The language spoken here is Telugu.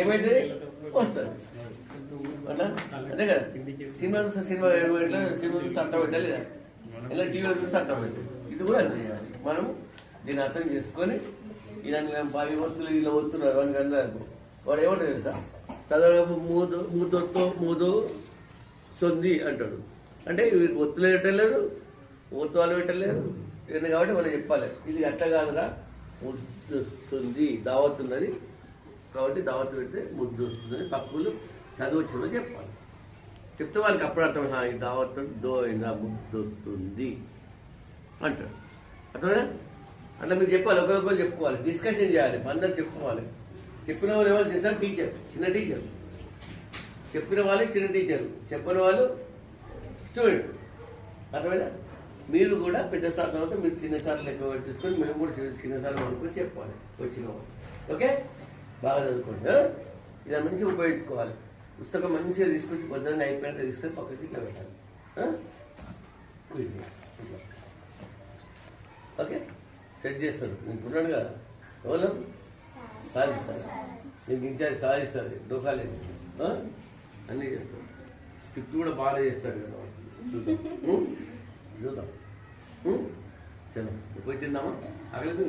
ఏమైతే వస్తుంది అట్లా అంతే కదా. సినిమా చూస్తే సినిమా ఎట్లా సినిమా చూస్తే అర్థం పెట్టాలి లేదా, ఇలా టీవీలో చూస్తే అర్థం పెట్టాలి. ఇది కూడా అంతే చేయాలి. మనం దీన్ని అర్థం చేసుకొని ఇదాన్ని 10 వస్తువులు ఇలా వస్తున్నారు వానికి అందరూ వాడు ఏమంటారు తెలుసా, చదవడం మూదు సొంది అంటాడు. అంటే ఒత్తులు పెట్టలేరు, ఒత్తువాళ్ళు పెట్టలేరు కాబట్టి మనం చెప్పాలి ఇది అట్ట కాదురా, ముద్దు వస్తుంది, దావత్ ఉన్నది కాబట్టి దావత్ పెడితే ముద్దు వస్తుందని పక్కులు చదవచ్చులో చెప్పాలి. చెప్తే వాళ్ళకి అప్పుడు అర్థం, ఈ దావత్ దోయినా ముద్దు వస్తుంది అంటాడు. అర్థమైనా? అట్లా మీరు చెప్పాలి, ఒకరికొకరు చెప్పుకోవాలి, డిస్కషన్ చేయాలి, అందరు చెప్పుకోవాలి. చెప్పిన వాళ్ళు ఎవరు చేస్తారు? టీచర్, చిన్న టీచర్. చెప్పిన వాళ్ళు చిన్న టీచర్, చెప్పిన వాళ్ళు స్టూడెంట్. అర్థమైనా? మీరు కూడా పెద్ద సార్ తర్వాత మీరు చిన్న సార్లు లెక్క తీసుకొని మేము కూడా చిన్న సార్లు అనుకుని చెప్పాలి వచ్చిన వాళ్ళు. ఓకే, బాగా చదువుకోండి. ఇది మంచిగా ఉపయోగించుకోవాలి. పుస్తకం మంచిగా తీసుకొచ్చి పొద్దున్న అయిపోయినట్టు తీసుకొని పక్కకి ఇట్లా పెట్టాలి. ఓకే, సెట్ చేస్తాడు. నీకు ఉన్నాడు కదా ఎవరు సాధిస్తారు, నీకు ఇన్ఛార్జ్ సాధిస్తుంది, డోకాలేదు అన్నీ చేస్తాడు. స్క్రిప్ట్ కూడా బాగా చేస్తాడు కదా. చూద్దాం చలో పోయి తిందామా? ఆగలేదు.